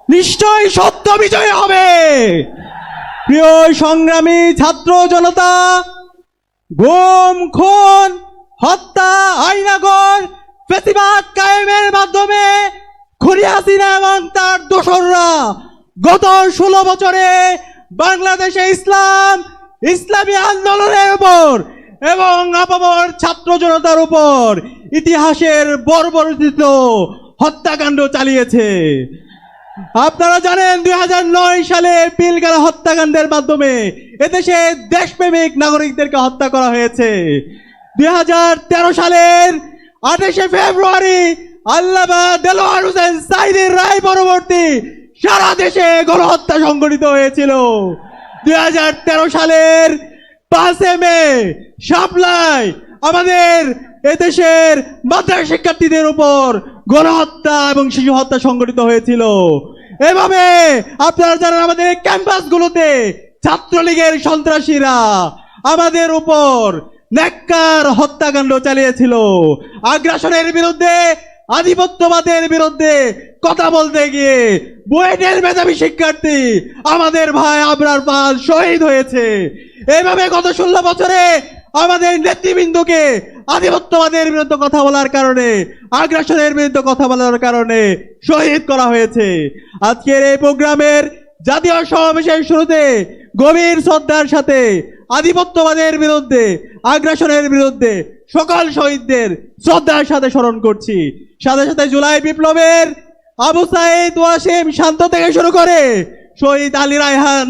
নিশ্চয়ই সত্য বিজয় হবে। প্রিয় সংগ্রামী ছাত্র জনতা, গুম, খুন, হত্যা, আইনাগর ফ্যাসিবাদ কায়েমের মাধ্যমে খুনি হাসিনা এবং তার দোসররা গত 16 বছরে বাংলাদেশে ইসলামী আন্দোলনের উপর এবং আপামর ছাত্র জনতার উপর ইতিহাসের বর্বরোচিত হত্যাকাণ্ড চালিয়েছে। আপনারা জানেন 2009 সালে পিলখানা হত্যাকাণ্ডের মাধ্যমে এদেশে দেশপ্রেমিক নাগরিকদেরকে হত্যা করা হয়েছে। 2013 সালের 28শে ফেব্রুয়ারি আল্লামা দেলোয়ার হোসেন সাঈদীর রায় পরবর্তী সারা দেশে গণহত্যা সংঘটিত হয়েছিল। 2013 সালের 5 মে শাপলায় আমাদের এদেশের মাদ্রাসা শিক্ষার্থীদের উপর গণহত্যা এবং শিশু হত্যা সংঘটিত হয়েছিল। এভাবে আপনারা জানেন আমাদের ক্যাম্পাসগুলোতে ছাত্রলীগের সন্ত্রাসীরা আমাদের উপর নেককার হত্যাকাণ্ড চালিয়েছিল। আগ্রাসনের বিরুদ্ধে, আধিপত্যবাদের বিরুদ্ধে কথা বলতে গিয়ে বুয়েটের মেধাবী শিক্ষার্থী আমাদের ভাই আবরার পাল শহীদ হয়েছে। এইভাবে গত 16 বছরে আমাদের নেতৃবৃন্দকে আধিপত্যবাদের বিরুদ্ধে কথা বলার কারণে, আগ্রাসনের বিরুদ্ধে কথা বলার কারণে শহীদ করা হয়েছে। আজকের এই প্রোগ্রামের জাতীয় সমাবেশের শুরুতে গভীর শ্রদ্ধার সাথে আধিপত্যবাদের বিরুদ্ধে, আগ্রাসনের বিরুদ্ধে সকল শহীদদের শ্রদ্ধার সাথে স্মরণ করছি। সাথে সাথে জুলাই বিপ্লবের আবু সাঈদ, ওয়াসিম, শান্ত থেকে শুরু করে শহীদ আলী রায়হান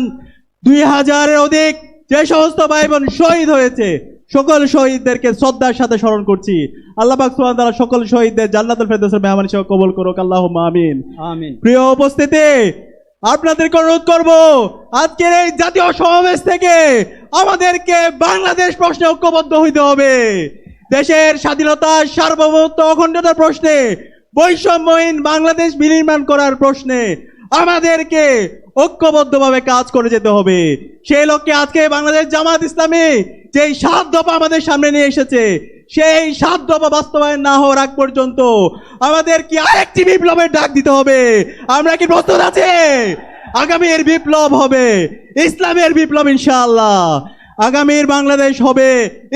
2000-এর অধিক যে সমস্ত ভাই বোন শহীদ হয়েছে সকল শহীদদেরকে শ্রদ্ধার সাথে স্মরণ করছি। আল্লাহ পাক সুবহানাহু ওয়া তাআলা সকল শহীদদের জান্নাতুল ফেরদৌসের মেহমান হিসেবে কবুল করুক। আল্লাহুম্মা আমিন। আমিন। প্রিয় উপস্থিতি, আপনাদেরকে অনুরোধ করব আজকের এই জাতীয় সমাবেশ থেকে আমাদেরকে বাংলাদেশ প্রশ্নে ঐক্যবদ্ধ হইতে হবে। দেশের স্বাধীনতা, সার্বভৌমত্ব, অখণ্ডতার প্রশ্নে, বৈষম্যহীন বাংলাদেশ বিনির্মাণ করার প্রশ্নে আমাদেরকে ঐক্যবদ্ধভাবে কাজ করে যেতে হবে। সেই লক্ষ্যে আজকে বাংলাদেশ জামাত ইসলামী যেই 7 দফা আমাদের সামনে নিয়ে এসেছে, সেই 7 দফা বাস্তবায়ন না হওয়ার আগ পর্যন্ত আমাদের কি আরেকটি বিপ্লবের ডাক দিতে হবে। আমরা কি প্রস্তুত আছি? আগামীর বিপ্লব হবে ইসলামের বিপ্লব ইনশাআল্লাহ। আগামীর বাংলাদেশ হবে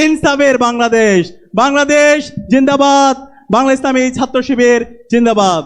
ইনসাফের বাংলাদেশ। বাংলাদেশ জিন্দাবাদ। বাংলা ইসলামী ছাত্র শিবির জিন্দাবাদ।